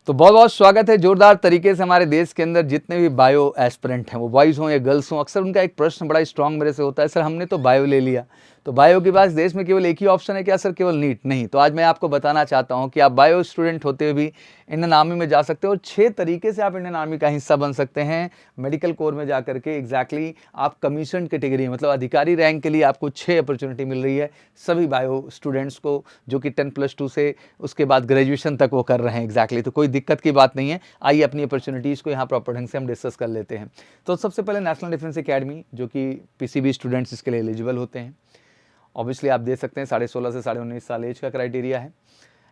तो बहुत बहुत स्वागत है जोरदार तरीके से। हमारे देश के अंदर जितने भी बायो एस्पिरेंट हैं, वो बॉयज़ हों या गर्ल्स हों, अक्सर उनका एक प्रश्न बड़ा स्ट्रांग मेरे से होता है, सर हमने तो बायो ले लिया, तो बायो के पास देश में केवल एक ही ऑप्शन है क्या सर, केवल नीट? नहीं। तो आज मैं आपको बताना चाहता हूं कि आप बायो स्टूडेंट होते हुए भी इंडियन आर्मी में जा सकते हो और 6 तरीके से आप इंडियन आर्मी का हिस्सा बन सकते हैं मेडिकल कोर में जाकर के। एग्जैक्टली आप कमीशन कैटेगरी मतलब अधिकारी रैंक के लिए आपको 6 अपॉर्चुनिटी मिल रही है सभी बायो स्टूडेंट्स को, जो कि 10+2 से उसके बाद ग्रेजुएशन तक वो कर रहे हैं। एग्जैक्टली तो कोई दिक्कत की बात नहीं है। आइए अपनी अपॉर्चुनिटीज़ को यहाँ प्रॉपर ढंग से हम डिस्कस कर लेते हैं। तो सबसे पहले नेशनल डिफेंस एकेडमी, जो कि पीसीबी स्टूडेंट्स इसके लिए एलिजिबल होते हैं। ऑब्वियसली आप दे सकते हैं 16.5 से 19.5 साल एज का क्राइटेरिया है।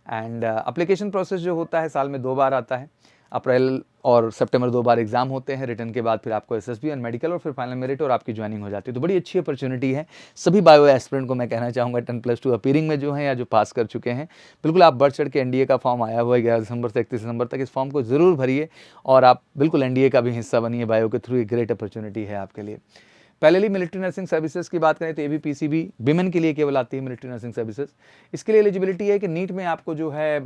एंड एप्लीकेशन प्रोसेस जो होता है साल में 2 बार आता है, अप्रैल और सितंबर 2 बार एग्जाम होते हैं। रिटर्न के बाद फिर आपको एसएसबी और मेडिकल और फिर फाइनल मेरिट और आपकी ज्वाइनिंग हो जाती है। तो बड़ी अच्छी अपॉर्चुनिटी है सभी बायो एस्पिरेंट को। मैं कहना चाहूँगा 10+2 अपीयरिंग में जो है या जो पास कर चुके हैं, बिल्कुल आप बढ़ चढ़ के एनडीए का फॉर्म आया हुआ है 11 दिसंबर से 31 दिसंबर तक, इस फॉर्म को ज़रूर भरिए और आप बिल्कुल एनडीए का भी हिस्सा बनिए। बायो के थ्रू एक ग्रेट अपॉर्चुनिटी है आपके लिए। पहले मिलिट्री नर्सिंग सर्विसेज की बात करें तो ये भी पीसीबी विमेन के लिए केवल आती है मिलिट्री नर्सिंग सर्विसेज। इसके लिए एलिजिबिलिटी है कि नीट में आपको जो है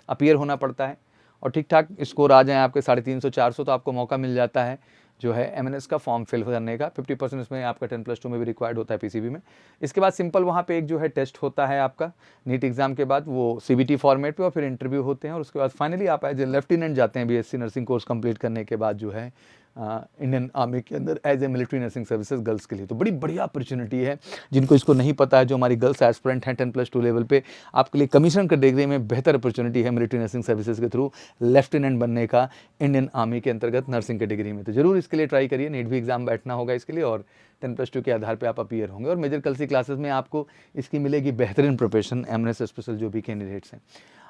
अपीयर होना पड़ता है और ठीक ठाक स्कोर आ जाए आपके 350-400 तो आपको मौका मिल जाता है जो है एमएनएस का फॉर्म फिल करने का। 50% इसमें आपका 10+2 में भी रिक्वायर्ड होता है पीसीबी में। इसके बाद सिंपल वहाँ पे एक जो है टेस्ट होता है आपका नीट एग्जाम के बाद, वो सीबीटी फॉर्मेट पे, और फिर इंटरव्यू होते हैं और उसके बाद फाइनली आप एज ए लेफ्टिनेंट जाते हैं बीएससी नर्सिंग कोर्स कंप्लीट करने के बाद जो है इंडियन आर्मी के अंदर as a military nursing services girls के लिए। तो बड़ी बढ़िया अपॉर्चुनिटी है। जिनको इसको नहीं पता है, जो हमारी गर्ल्स एस्पिरेंट हैं 10+2 लेवल पे, आपके लिए कमीशन कैटेगरी में बेहतर अपॉर्चुनिटी है मिलिट्री नर्सिंग सर्विसेज के थ्रू लेफ्टिनेंट बनने का इंडियन आर्मी के अंतर्गत नर्सिंग कैटेगरी में। तो जरूर इसके लिए ट्राई करिए। नीट भी एग्जाम बैठना होगा इसके लिए और 10+2 के आधार पर आप अपीयर होंगे और मेजर कल सी क्लासेस में आपको इसकी मिलेगी बेहतरीन प्रोफेशन एमएनएस स्पेशल जो भी कैंडिडेट्स हैं।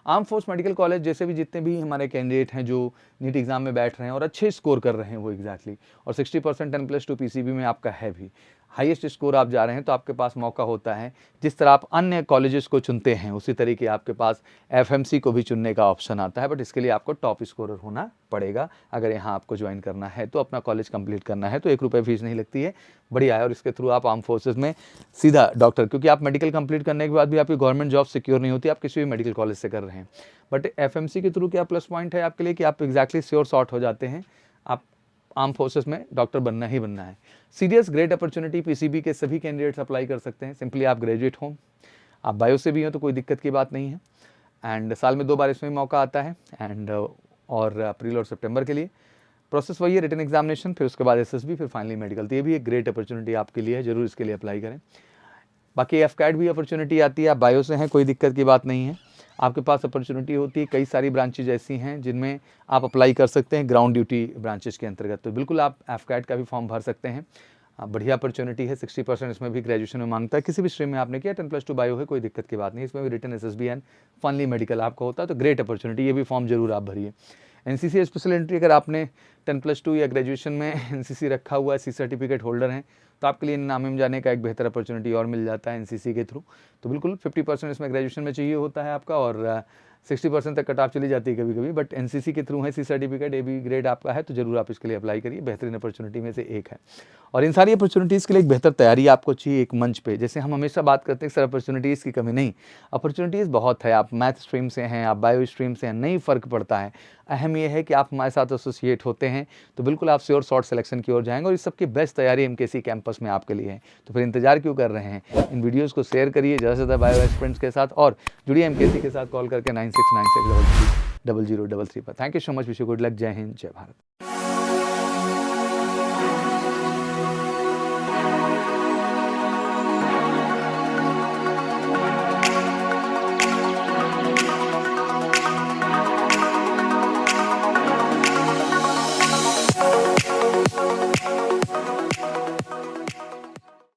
आर्म फोर्स मेडिकल कॉलेज जैसे भी जितने भी हमारे कैंडिडेट हैं जो नीट एग्जाम में बैठ रहे हैं और अच्छे स्कोर कर रहे हैं वो एग्जैक्टली, और 60% 10+2 पीसीबी में आपका है भी, हाईएस्ट स्कोर आप जा रहे हैं, तो आपके पास मौका होता है जिस तरह आप अन्य कॉलेजेस को चुनते हैं उसी तरीके आपके पास एफएमसी को भी चुनने का ऑप्शन आता है। बट इसके लिए आपको टॉप स्कोरर होना पड़ेगा अगर यहाँ आपको ज्वाइन करना है, तो अपना कॉलेज कंप्लीट करना है। तो 1 रुपये फीस नहीं लगती है, बढ़िया है। और इसके थ्रू आप आर्म फोर्सेज में सीधा डॉक्टर, क्योंकि आप मेडिकल कंप्लीट करने के बाद भी आपकी गवर्नमेंट जॉब सिक्योर नहीं होती, आप किसी भी मेडिकल कॉलेज से कर रहे हैं। बट एफएमसी के थ्रू क्या प्लस पॉइंट है आपके लिए कि आप एग्जैक्टली श्योर शॉर्ट हो जाते हैं, आप आर्म फोर्सेस में डॉक्टर बनना ही बनना है। सीरियस ग्रेट अपॉर्चुनिटी पीसीबी के सभी कैंडिडेट्स अप्लाई कर सकते हैं। सिंपली आप ग्रेजुएट हो, आप बायो से भी हो तो कोई दिक्कत की बात नहीं है। एंड साल में 2 बार इसमें मौका आता है एंड और अप्रैल और सितंबर के लिए। प्रोसेस वही है, रिटन एग्जामिनेशन, फिर उसके बाद एसएसबी, फिर फाइनली मेडिकल। तो ये भी एक ग्रेट अपॉर्चुनिटी आपके लिए है, जरूर इसके लिए अप्लाई करें। बाकी एफकैट भी अपॉर्चुनिटी आती है, आप बायो से हैं कोई दिक्कत की बात नहीं है। आपके पास अपॉर्चुनिटी होती है, कई सारी ब्रांचेज ऐसी हैं जिनमें आप अप्लाई कर सकते हैं ग्राउंड ड्यूटी ब्रांचेज के अंतर्गत। तो बिल्कुल आप एफकैट का भी फॉर्म भर सकते हैं, बढ़िया अपॉर्चुनिटी है। 60% इसमें भी ग्रेजुएशन में मांगता है, किसी भी स्ट्रीम में आपने किया, 10+2 बायो है, कोई दिक्कत की बात नहीं। इसमें भी written SSB and finally medical आपका होता है। तो ग्रेट अपॉर्चुनिटी, ये भी फॉर्म जरूर आप भरिए। एनसीसी स्पेशल एंट्री, अगर आपने 10+2 या ग्रेजुएशन में एनसीसी रखा हुआ है, सी सर्टिफिकेट होल्डर हैं, तो आपके लिए नामे में जाने का एक बेहतर अपॉर्चुनिटी और मिल जाता है एनसीसी के थ्रू। तो बिल्कुल 50% इसमें ग्रेजुएशन में चाहिए होता है आपका और 60% तक कट ऑफ चली जाती है कभी कभी, बट एनसीसी के थ्रू है, C certificate A B grade आपका है, तो जरूर आप इसके लिए अप्लाई करिए। बेहतरीन अपॉर्चुनिटी में से एक है और इन सारी अपॉर्चुनिटीज़ के लिए एक बेहतर तैयारी आपको चाहिए एक मंच पे। जैसे हम हमेशा बात करते हैं सर अपॉर्चुनिटीज़ की कमी नहीं, अपॉर्चुनिटीज़ बहुत है। आप मैथ स्ट्रीम से हैं, आप बायो स्ट्रीम से हैं, नहीं फ़र्क पड़ता है। अहम ये है कि आप हमारे साथ एसोसिएट होते हैं तो बिल्कुल आप श्योर शॉर्ट सिलेक्शन की ओर जाएंगे और इस सबकी बेस्ट तैयारी एमकेसी कैंपस में आपके लिए है। तो फिर इंतजार क्यों कर रहे हैं, इन वीडियोस को शेयर करिए ज़्यादा से ज़्यादा बायो एस्पिरेंट्स के साथ और जुड़िए एमकेसी के साथ कॉल करके 9696 0033 पर। Thank you so much, wish you good luck. जय हिंद, जय भारत।